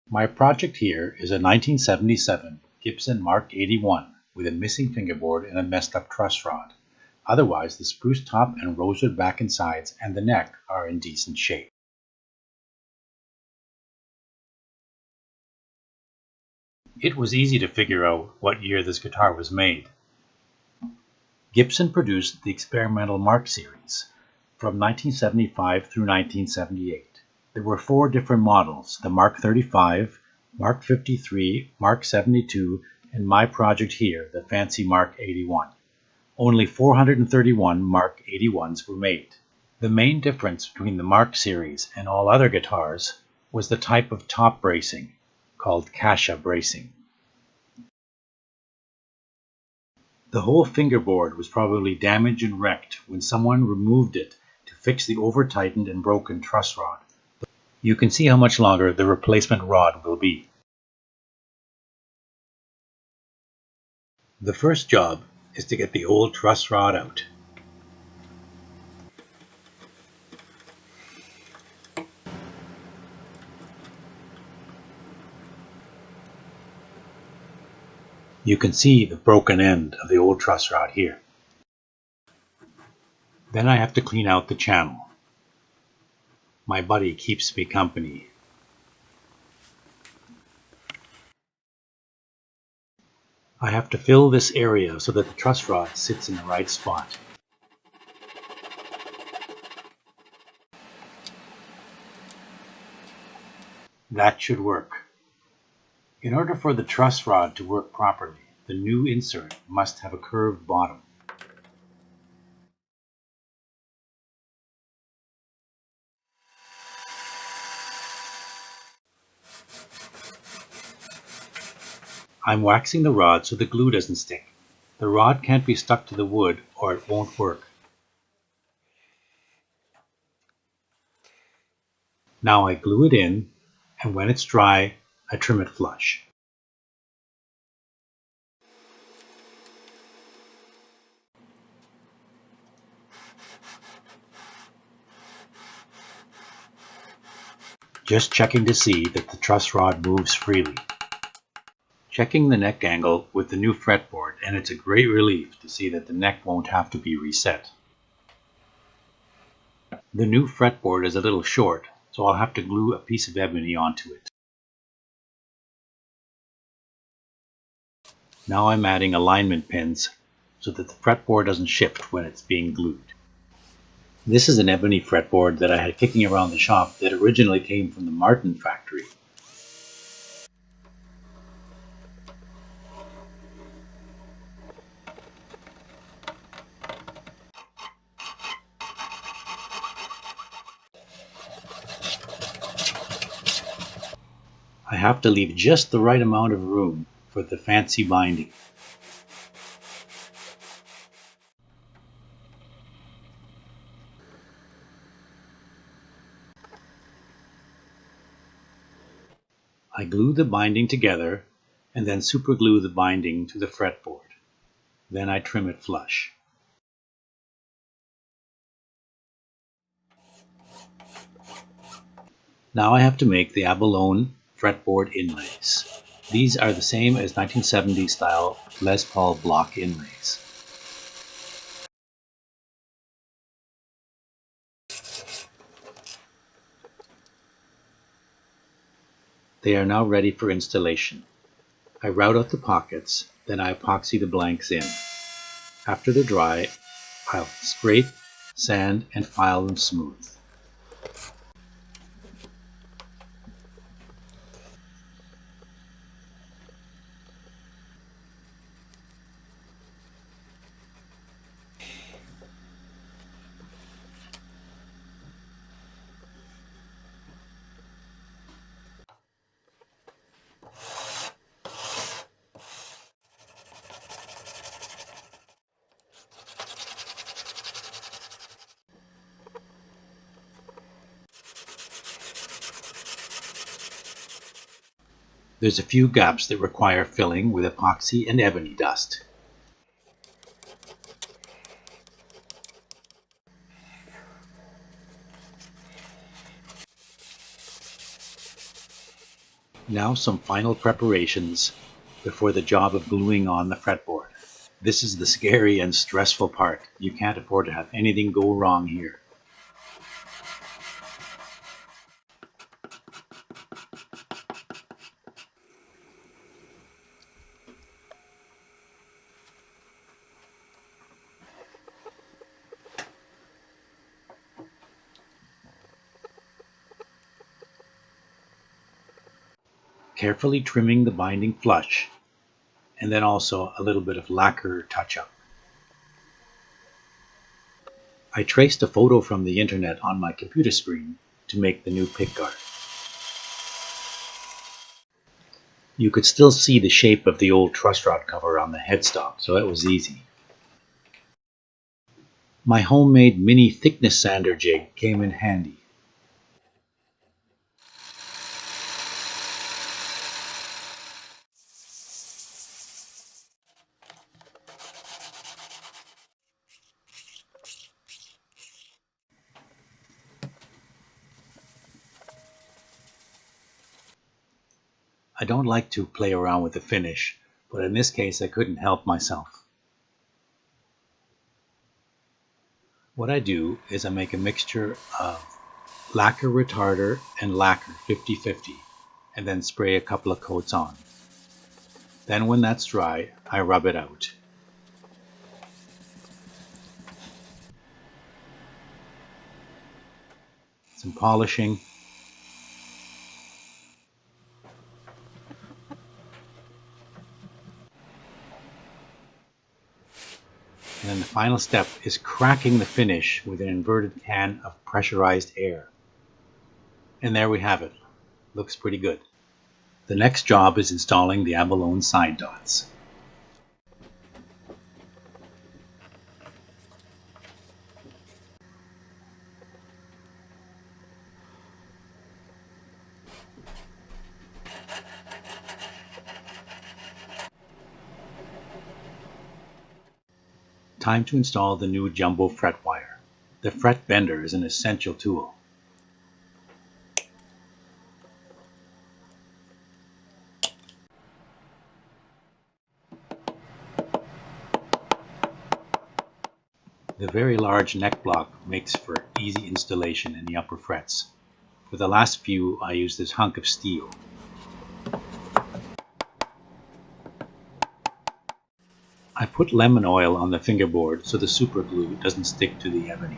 My project here is a 1977 Gibson Mark-81 with a missing fingerboard and a messed up truss rod. Otherwise, the spruce top and rosewood back and sides and the neck are in decent shape. It was easy to figure out what year this guitar was made. Gibson produced the experimental Mark series from 1975 through 1978. There were 4 different models: the Mark 35, Mark 53, Mark 72, and my project here, the fancy Mark 81. Only 431 Mark 81s were made. The main difference between the Mark series and all other guitars was the type of top bracing, called Kasha bracing. The whole fingerboard was probably damaged and wrecked when someone removed it to fix the over-tightened and broken truss rod. You can see how much longer the replacement rod will be. The first job is to get the old truss rod out. You can see the broken end of the old truss rod here. Then I have to clean out the channel. My buddy keeps me company. I have to fill this area so that the truss rod sits in the right spot. That should work. In order for the truss rod to work properly, the new insert must have a curved bottom. I'm waxing the rod so the glue doesn't stick. The rod can't be stuck to the wood or it won't work. Now I glue it in, and when it's dry, I trim it flush. Just checking to see that the truss rod moves freely. Checking the neck angle with the new fretboard, and it's a great relief to see that the neck won't have to be reset. The new fretboard is a little short, so I'll have to glue a piece of ebony onto it. Now I'm adding alignment pins so that the fretboard doesn't shift when it's being glued. This is an ebony fretboard that I had kicking around the shop that originally came from the Martin factory. I have to leave just the right amount of room for the fancy binding. I glue the binding together and then superglue the binding to the fretboard. Then I trim it flush. Now I have to make the abalone fretboard inlays. These are the same as 1970s style Les Paul block inlays. They are now ready for installation. I route out the pockets, then I epoxy the blanks in. After they're dry, I'll scrape, sand, and file them smooth. There's a few gaps that require filling with epoxy and ebony dust. Now some final preparations before the job of gluing on the fretboard. This is the scary and stressful part. You can't afford to have anything go wrong here. Carefully trimming the binding flush, and then also a little bit of lacquer touch-up. I traced a photo from the internet on my computer screen to make the new pickguard. You could still see the shape of the old truss rod cover on the headstock, so it was easy. My homemade mini thickness sander jig came in handy. I don't like to play around with the finish, but in this case I couldn't help myself. What I do is I make a mixture of lacquer retarder and lacquer 50-50, and then spray a couple of coats on. Then when that's dry, I rub it out. Some polishing, and then the final step is cracking the finish with an inverted can of pressurized air. And there we have it. Looks pretty good. The next job is installing the abalone side dots. Time to install the new jumbo fret wire. The fret bender is an essential tool. The very large neck block makes for easy installation in the upper frets. For the last few, I used this hunk of steel. I put lemon oil on the fingerboard so the super glue doesn't stick to the ebony.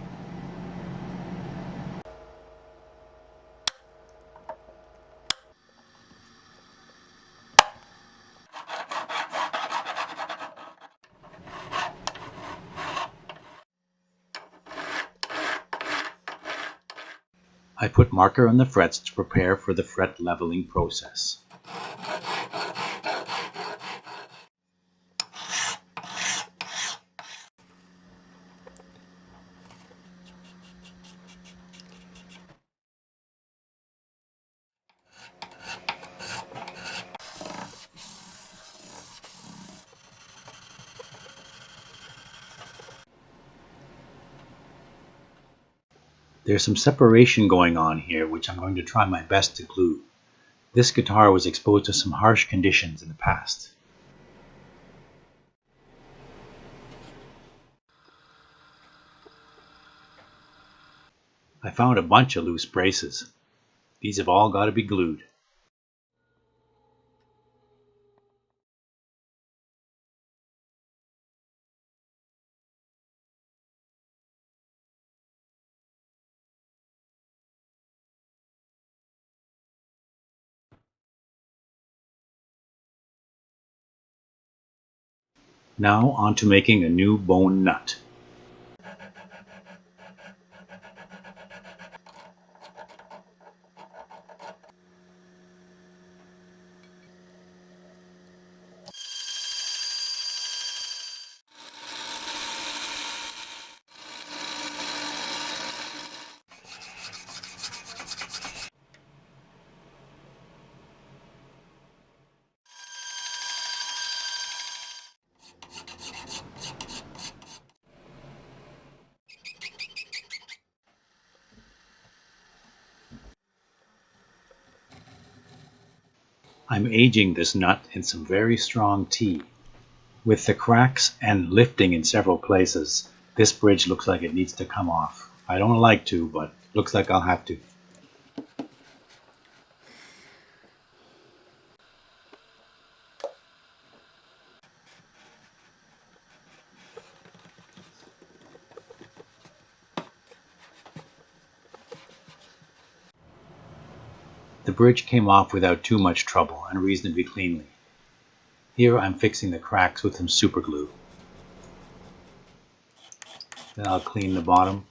I put marker on the frets to prepare for the fret leveling process. There's some separation going on here which I'm going to try my best to glue. This guitar was exposed to some harsh conditions in the past. I found a bunch of loose braces. These have all got to be glued. Now on to making a new bone nut. I'm aging this nut in some very strong tea. With the cracks and lifting in several places, this bridge looks like it needs to come off. I don't like to, but looks like I'll have to. The bridge came off without too much trouble and reasonably cleanly. Here I'm fixing the cracks with some super glue. Then I'll clean the bottom.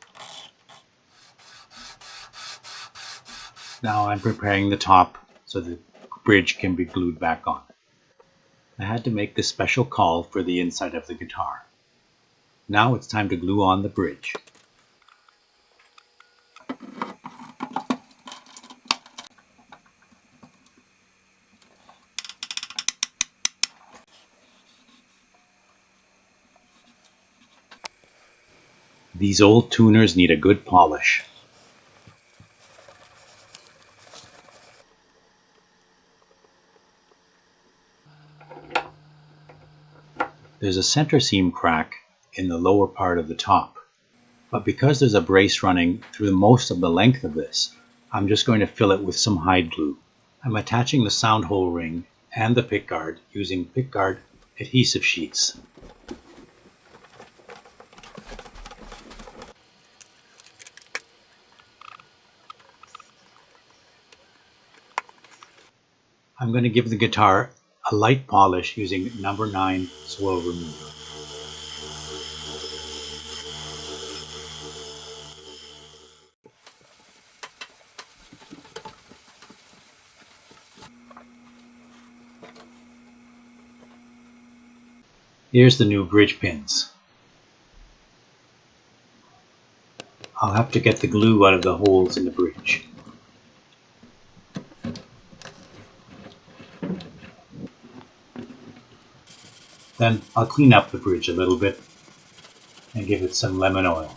Now I'm preparing the top so the bridge can be glued back on. I had to make this special caul for the inside of the guitar. Now it's time to glue on the bridge. These old tuners need a good polish. There's a center seam crack in the lower part of the top, but because there's a brace running through most of the length of this, I'm just going to fill it with some hide glue. I'm attaching the sound hole ring and the pickguard using pickguard adhesive sheets. I'm going to give the guitar a light polish using number 9 soil remover. Here's the new bridge pins. I'll have to get the glue out of the holes in the bridge. Then I'll clean up the bridge a little bit and give it some lemon oil.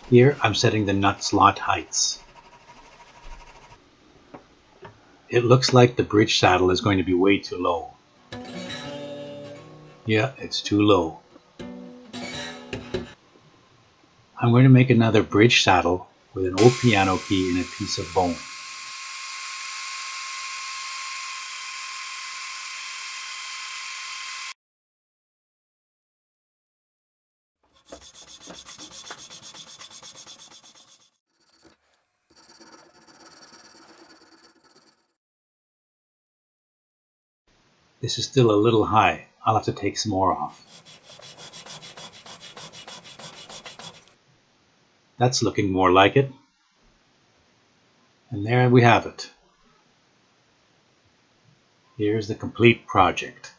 Here I'm setting the nut slot heights. It looks like the bridge saddle is going to be way too low. Yeah, it's too low. I'm going to make another bridge saddle with an old piano key and a piece of bone. This is still a little high. I'll have to take some more off. That's looking more like it. And there we have it. Here's the complete project.